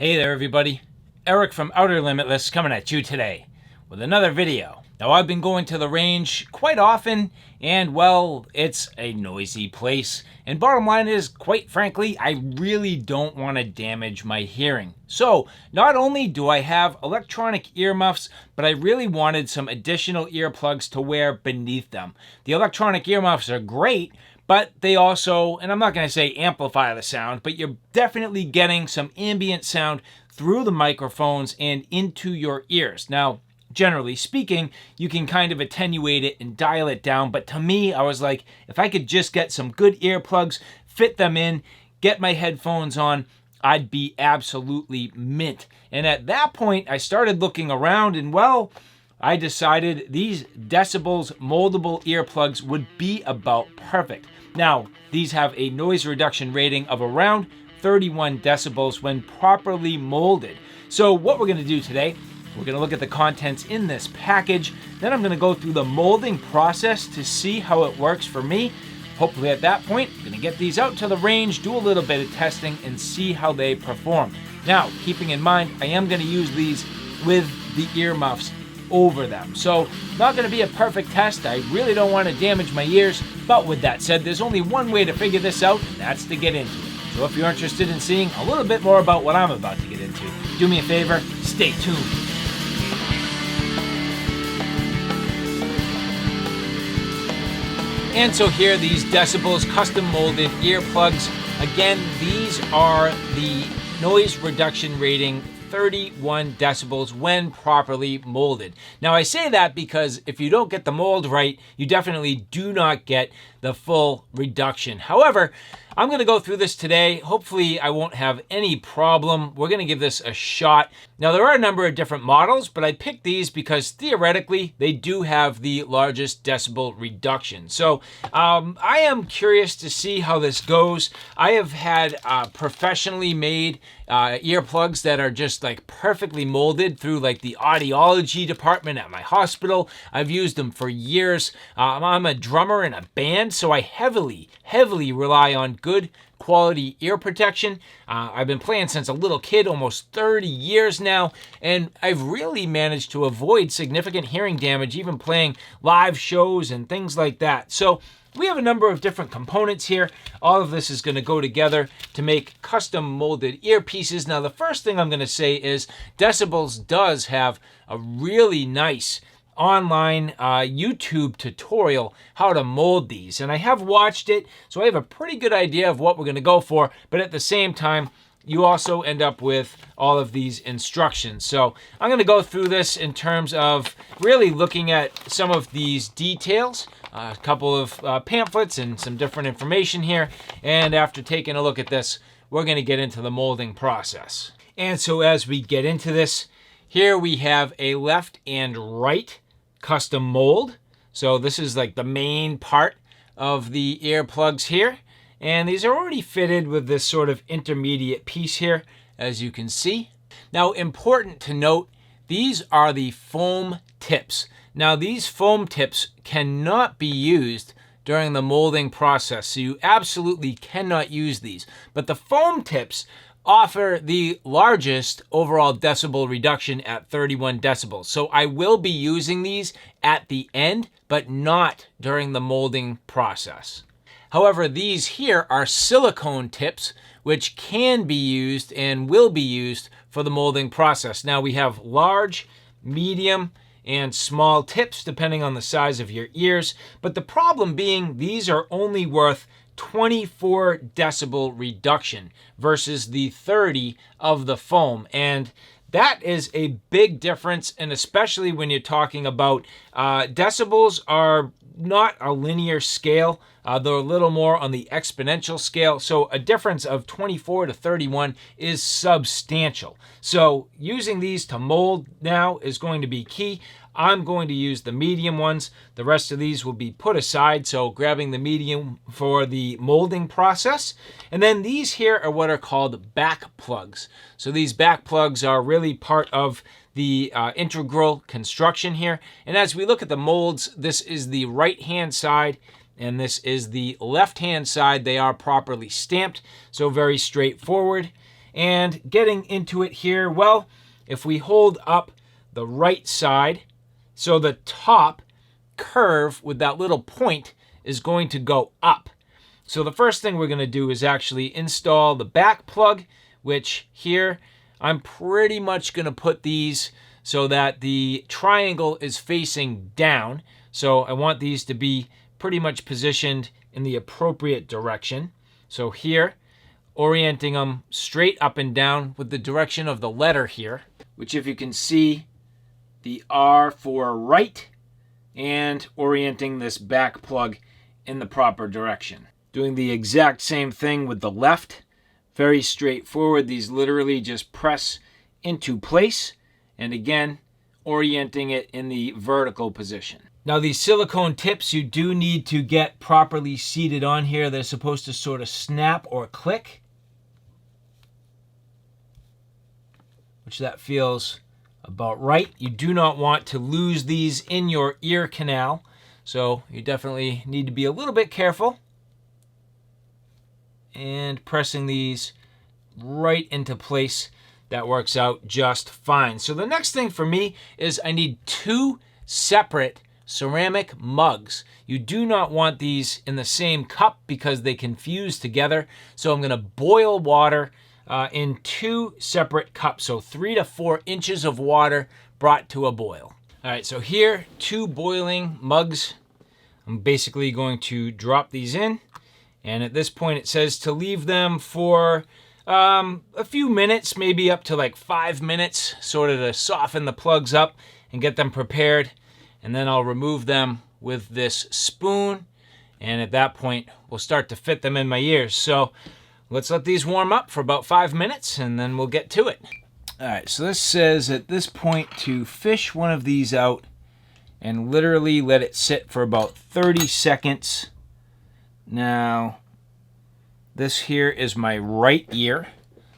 Hey there everybody, Eric from Outer Limitless coming at you today with another video. Now I've been going to the range quite often and well, it's a noisy place, and bottom line is, quite frankly, I really don't want to damage my hearing. So not only do I have electronic earmuffs, but I really wanted some additional earplugs to wear beneath them. The electronic earmuffs are great, but they also, and I'm not going to say amplify the sound, but you're definitely getting some ambient sound through the microphones and into your ears. Now, generally speaking, you can kind of attenuate it and dial it down, but to me, I was like, if I could just get some good earplugs, fit them in, get my headphones on, I'd be absolutely mint. And at that point, I started looking around and well, I decided these Decibullz moldable earplugs would be about perfect. Now, these have a noise reduction rating of around 31 decibels when properly molded. So what we're going to do today, we're going to look at the contents in this package. Then I'm going to go through the molding process to see how it works for me. Hopefully at that point, I'm going to get these out to the range, do a little bit of testing, and see how they perform. Now, keeping in mind, I am going to use these with the earmuffs over them. So not going to be a perfect test. I really don't want to damage my ears. But with that said, there's only one way to figure this out, and that's to get into it. So if you're interested in seeing a little bit more about what I'm about to get into, do me a favor, stay tuned. And so here are these Decibullz custom molded earplugs. Again, these are the noise reduction rating 31 decibels when properly molded. Now I say that because if you don't get the mold right, you definitely do not get the full reduction. However, I'm going to go through this today. Hopefully I won't have any problem. We're going to give this a shot. Now there are a number of different models, but I picked these because theoretically they do have the largest decibel reduction. So I am curious to see how this goes. I have had professionally made earplugs that are just like perfectly molded through like the audiology department at my hospital. I've used them for years. I'm a drummer in a band, so I heavily rely on good quality ear protection. I've been playing since a little kid, almost 30 years now, and I've really managed to avoid significant hearing damage, even playing live shows and things like that. So we have a number of different components here. All of this is going to go together to make custom molded earpieces. Now, the first thing I'm going to say is Decibullz does have a really nice online YouTube tutorial how to mold these. And I have watched it, so I have a pretty good idea of what we're going to go for. But at the same time, you also end up with all of these instructions. So I'm going to go through this in terms of really looking at some of these details, a couple of pamphlets and some different information here. And after taking a look at this, we're going to get into the molding process. And so as we get into this, here we have a left and right custom mold. So this is like the main part of the earplugs here. And these are already fitted with this sort of intermediate piece here, as you can see. Now, important to note, these are the foam tips. Now, these foam tips cannot be used during the molding process, so you absolutely cannot use these. But the foam tips offer the largest overall decibel reduction at 31 decibels. So I will be using these at the end, but not during the molding process. However, these here are silicone tips, which can be used and will be used for the molding process. Now we have large, medium, and small tips depending on the size of your ears. But the problem being these are only worth 24 decibel reduction versus the 30 of the foam. And that is a big difference, and especially when you're talking about decibels are not a linear scale. They're a little more on the exponential scale. So a difference of 24 to 31 is substantial. So using these to mold now is going to be key. I'm going to use the medium ones. The rest of these will be put aside, so grabbing the medium for the molding process. And then these here are what are called back plugs. So these back plugs are really part of the integral construction here. And as we look at the molds, this is the right-hand side and this is the left-hand side. They are properly stamped, so very straightforward. And getting into it here, well, if we hold up the right side, so the top curve with that little point is going to go up. So the first thing we're going to do is actually install the back plug, which here I'm pretty much going to put these so that the triangle is facing down. So I want these to be pretty much positioned in the appropriate direction. So here, orienting them straight up and down with the direction of the letter here, which if you can see, the R for right, and orienting this back plug in the proper direction. Doing the exact same thing with the left. Very straightforward. These literally just press into place, and again, orienting it in the vertical position. Now these silicone tips you do need to get properly seated on here. They're supposed to sort of snap or click, which that feels about right. You do not want to lose these in your ear canal, so you definitely need to be a little bit careful. And pressing these right into place, that works out just fine. So the next thing for me is I need 2 separate ceramic mugs. You do not want these in the same cup because they can fuse together. So I'm going to boil water in 2 separate cups. So 3 to 4 inches of water brought to a boil. All right, so here, 2 boiling mugs. I'm basically going to drop these in. And at this point it says to leave them for a few minutes, maybe up to like 5 minutes, sort of to soften the plugs up and get them prepared. And then I'll remove them with this spoon. And at that point, we'll start to fit them in my ears. So let's let these warm up for about 5 minutes and then we'll get to it. All right, so this says at this point to fish one of these out and literally let it sit for about 30 seconds. Now, this here is my right ear,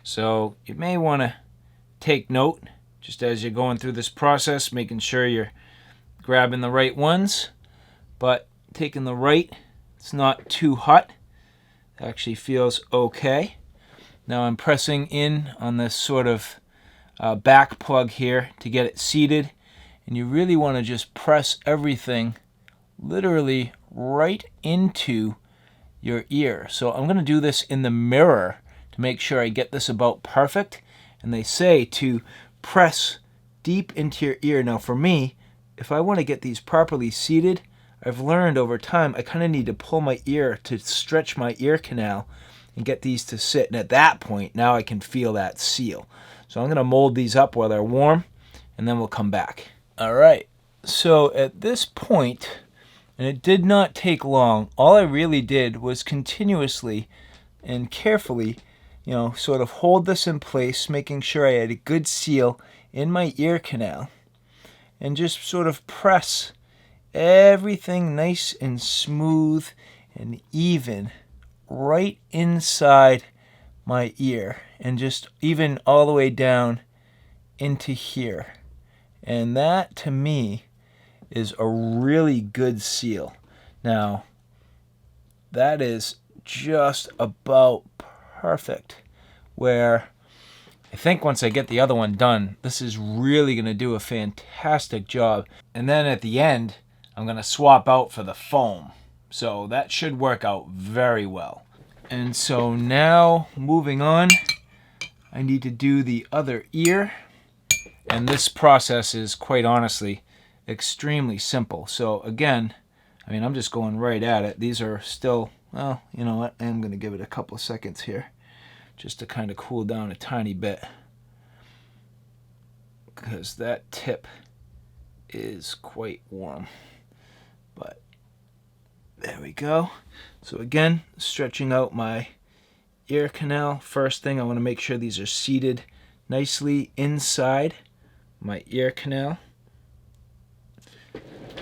so you may want to take note just as you're going through this process, making sure you're grabbing the right ones, but taking the right, it's not too hot. It actually feels okay. Now I'm pressing in on this sort of back plug here to get it seated, and you really want to just press everything literally right into your ear. So I'm going to do this in the mirror to make sure I get this about perfect. And they say to press deep into your ear. Now for me, if I want to get these properly seated, I've learned over time I kind of need to pull my ear to stretch my ear canal and get these to sit. And at that point, now I can feel that seal. So I'm going to mold these up while they're warm, and then we'll come back. All right, so at this point, and it did not take long, all I really did was continuously and carefully, sort of hold this in place, making sure I had a good seal in my ear canal, and just sort of press everything nice and smooth and even right inside my ear, and just even all the way down into here. And that to me is a really good seal. Now, that is just about perfect, where I think once I get the other one done, this is really going to do a fantastic job. And then at the end, I'm going to swap out for the foam. So that should work out very well. And so now, moving on, I need to do the other ear. And this process is, quite honestly, extremely simple. So again, I'm just going right at it. These are still, well, you know what? I'm going to give it a couple of seconds here just to kind of cool down a tiny bit, because that tip is quite warm. But there we go. So again, stretching out my ear canal. First thing, I want to make sure these are seated nicely inside my ear canal.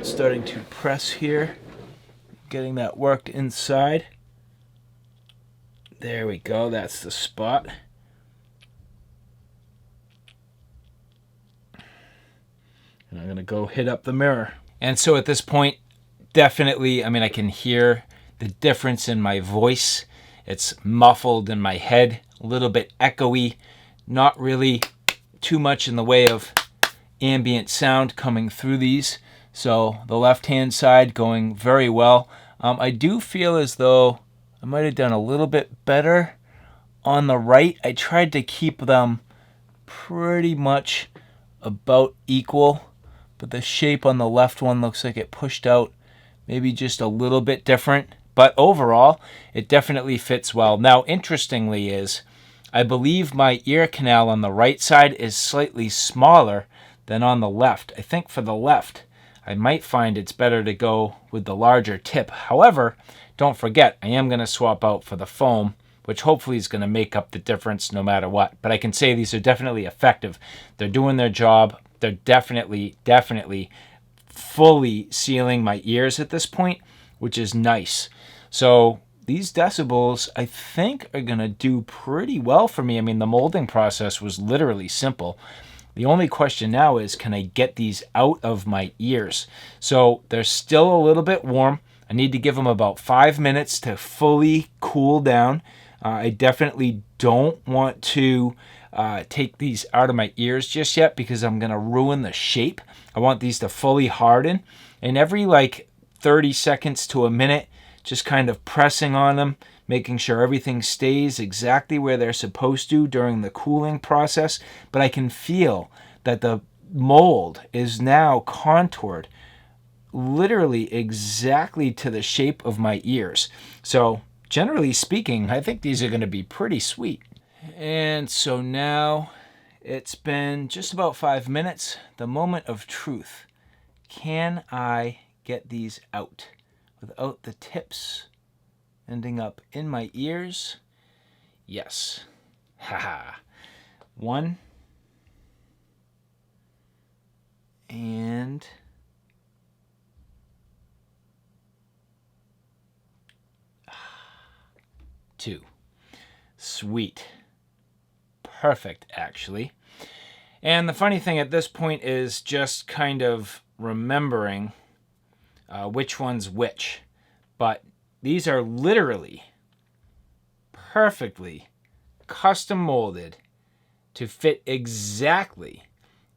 Starting to press here, getting that worked inside. There we go, that's the spot. And I'm gonna go hit up the mirror. And so at this point, definitely, I can hear the difference in my voice. It's muffled in my head a little bit echoey, not really too much in the way of ambient sound coming through these. So the left-hand side going very well. I do feel as though I might have done a little bit better on the right. I tried to keep them pretty much about equal, but the shape on the left one looks like it pushed out maybe just a little bit different. But overall, it definitely fits well. Now, interestingly is, I believe my ear canal on the right side is slightly smaller than on the left. I think for the left, I might find it's better to go with the larger tip. However, don't forget, I am going to swap out for the foam, which hopefully is going to make up the difference no matter what. But I can say these are definitely effective. They're doing their job. They're definitely fully sealing my ears at this point, which is nice. So these Decibullz, I think, are going to do pretty well for me. I mean, the molding process was literally simple. The only question now is, can I get these out of my ears? So they're still a little bit warm. I need to give them about 5 minutes to fully cool down. I definitely don't want to take these out of my ears just yet because I'm going to ruin the shape. I want these to fully harden. And every like 30 seconds to a minute, just kind of pressing on them, making sure everything stays exactly where they're supposed to during the cooling process. But I can feel that the mold is now contoured literally exactly to the shape of my ears. So generally speaking, I think these are going to be pretty sweet. And so now it's been just about 5 minutes. The moment of truth. Can I get these out without the tips ending up in my ears? Yes. Haha. 1 and 2. Sweet. Perfect, actually. And the funny thing at this point is just kind of remembering which one's which. But these are literally perfectly custom molded to fit exactly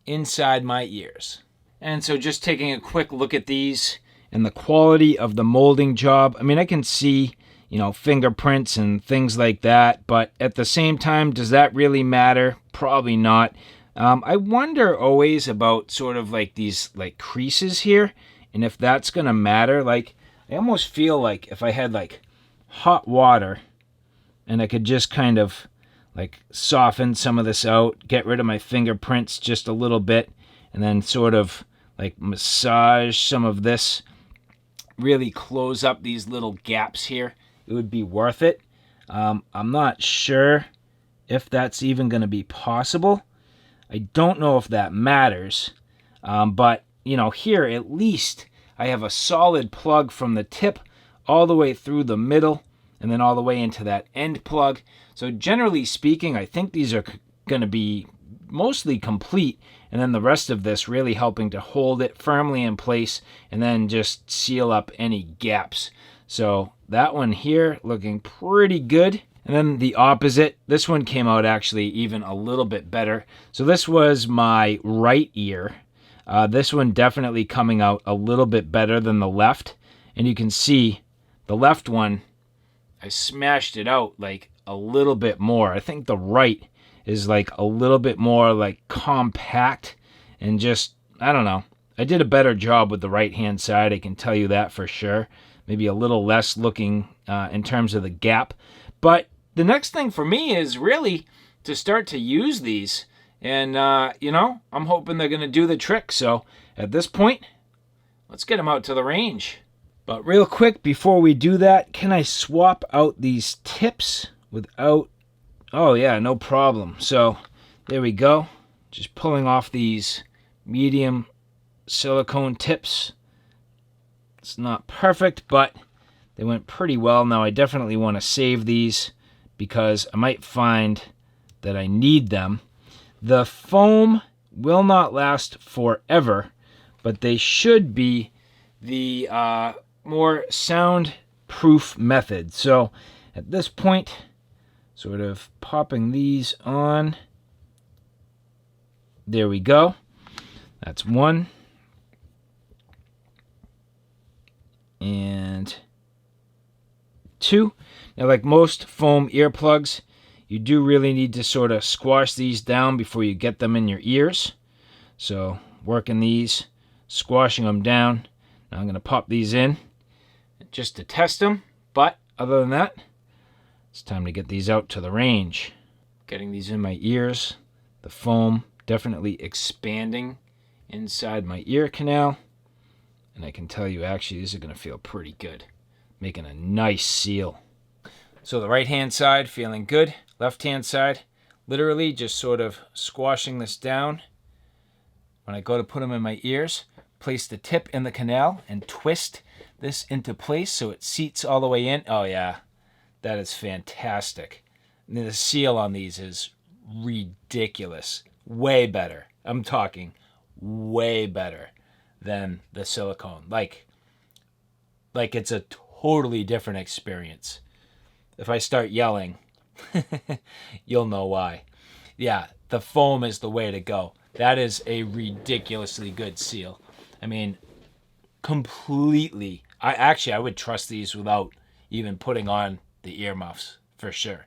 inside my ears. And so just taking a quick look at these and the quality of the molding job. I mean, I can see, you know, fingerprints and things like that, but at the same time, does that really matter? Probably not. I wonder always about sort of like these like creases here, and if that's gonna matter. Like, I almost feel like if I had like hot water and I could just kind of like soften some of this out, get rid of my fingerprints just a little bit, and then sort of like massage some of this, really close up these little gaps here, it would be worth it. I'm not sure if that's even going to be possible. I don't know if that matters, but you know, here at least I have a solid plug from the tip all the way through the middle and then all the way into that end plug. So generally speaking, I think these are going to be mostly complete, and then the rest of this really helping to hold it firmly in place and then just seal up any gaps. So that one here looking pretty good. And then the opposite, this one came out actually even a little bit better. So this was my right ear. This one definitely coming out a little bit better than the left. And you can see the left one, I smashed it out like a little bit more. I think the right is like a little bit more like compact and just, I don't know. I did a better job with the right hand side, I can tell you that for sure. Maybe a little less looking in terms of the gap. But the next thing for me is really to start to use these. And, you know, I'm hoping they're going to do the trick. So at this point, let's get them out to the range. But real quick, before we do that, can I swap out these tips without... Oh, yeah, no problem. So there we go. Just pulling off these medium silicone tips. It's not perfect, but they went pretty well. Now, I definitely want to save these because I might find that I need them. The foam will not last forever, but they should be the more soundproof method. So at this point, Sort of popping these on. There we go. That's one. And two. Now, like most foam earplugs, you do really need to sort of squash these down before you get them in your ears. So working these, squashing them down. Now I'm going to pop these in just to test them. But other than that, it's time to get these out to the range. Getting these in my ears. The foam definitely expanding inside my ear canal. And I can tell you, actually, these are going to feel pretty good. Making a nice seal. So the right-hand side feeling good. Left-hand side, literally just sort of squashing this down. When I go to put them in my ears, place the tip in the canal and twist this into place so it seats all the way in. Oh yeah, that is fantastic. And the seal on these is ridiculous. Way better. I'm talking way better than the silicone. Like it's a totally different experience. If I start yelling, you'll know why. Yeah, the foam is the way to go. That is a ridiculously good seal. I mean, completely. I would trust these without even putting on the earmuffs for sure.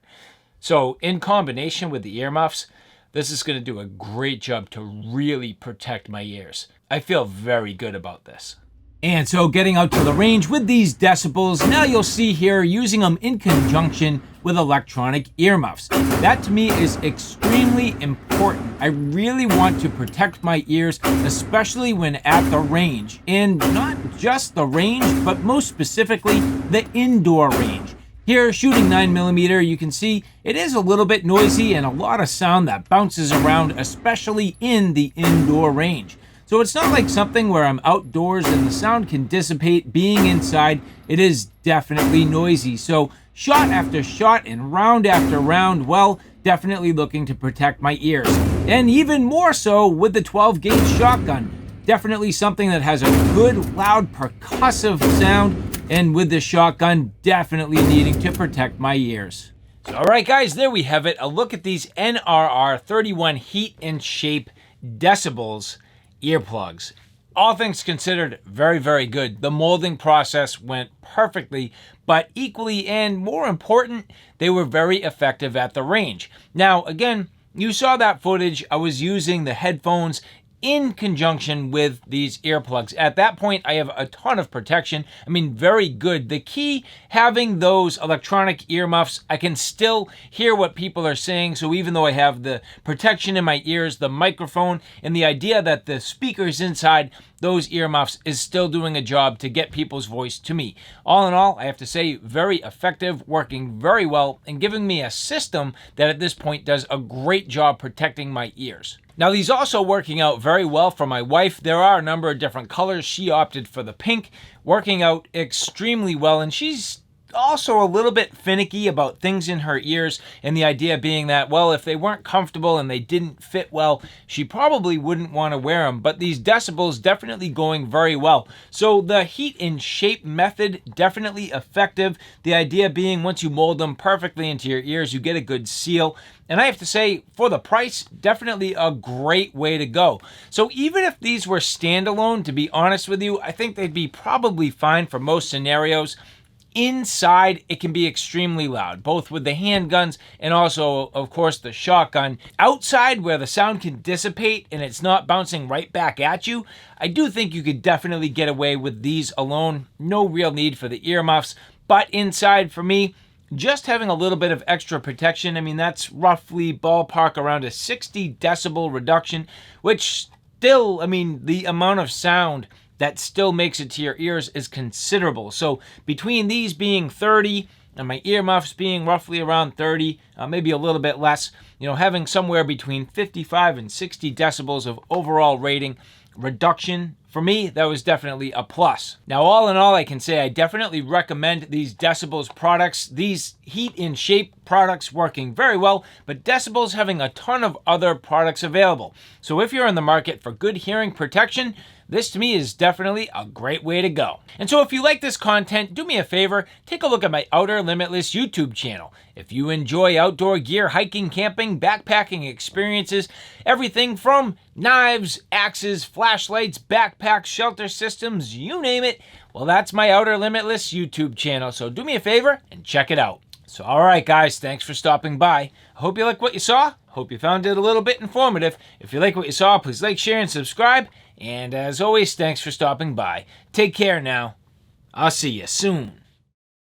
So in combination with the earmuffs, this is going to do a great job to really protect my ears. I feel very good about this. And so getting out to the range with these Decibullz, now you'll see here using them in conjunction with electronic earmuffs. That to me is extremely important. I really want to protect my ears, especially when at the range. And not just the range, but most specifically the indoor range. Here, shooting 9mm, you can see it is a little bit noisy and a lot of sound that bounces around, especially in the indoor range. So it's not like something where I'm outdoors and the sound can dissipate. Being inside, it is definitely noisy. So shot after shot and round after round, well, definitely looking to protect my ears. And even more so with the 12-gauge shotgun. Definitely something that has a good, loud, percussive sound. And with the shotgun, definitely needing to protect my ears. So, all right, guys, there we have it. A look at these NRR31 Heat and Shape Decibullz earplugs. All things considered, very, very good. The molding process went perfectly, but equally and more important, they were very effective at the range. Now, again, you saw that footage. I was using the headphones in conjunction with these earplugs. At that point, I have a ton of protection. I mean, very good. The key, having those electronic earmuffs, I can still hear what people are saying. So even though I have the protection in my ears, the microphone, and the idea that the speakers inside those earmuffs is still doing a job to get people's voice to me. All in all, I have to say, very effective, working very well, and giving me a system that at this point does a great job protecting my ears. Now, these also working out very well for my wife. There are a number of different colors. She opted for the pink, working out extremely well, and she's also a little bit finicky about things in her ears, and the idea being that, well, if they weren't comfortable and they didn't fit well, she probably wouldn't want to wear them. But these Decibullz definitely going very well. So the heat and shape method, definitely effective. The idea being once you mold them perfectly into your ears, you get a good seal. And I have to say, for the price, definitely a great way to go. So even if these were standalone, to be honest with you, I think they'd be probably fine for most scenarios. Inside, it can be extremely loud, both with the handguns and also, of course, the shotgun. Outside, where the sound can dissipate and it's not bouncing right back at you, I do think you could definitely get away with these alone. No real need for the earmuffs. But inside, for me, just having a little bit of extra protection, I mean, that's roughly ballpark around a 60 decibel reduction, which still, I mean, the amount of sound that still makes it to your ears is considerable. So between these being 30 and my earmuffs being roughly around 30, maybe a little bit less, you know, having somewhere between 55 and 60 decibels of overall rating reduction, for me, that was definitely a plus. Now, all in all, I can say I definitely recommend these Decibullz products. These heat and shape products working very well, but Decibullz having a ton of other products available. So if you're in the market for good hearing protection, this to me is definitely a great way to go. And so if you like this content, do me a favor, take a look at my Outer Limitless YouTube channel. If you enjoy outdoor gear, hiking, camping, backpacking experiences, everything from knives, axes, flashlights, backpacks, shelter systems, you name it, well, that's my Outer Limitless YouTube channel. So do me a favor and check it out. So all right, guys, thanks for stopping by. I hope you like what you saw. Hope you found it a little bit informative. If you like what you saw, please like, share, and subscribe. And as always, thanks for stopping by. Take care now. I'll see you soon.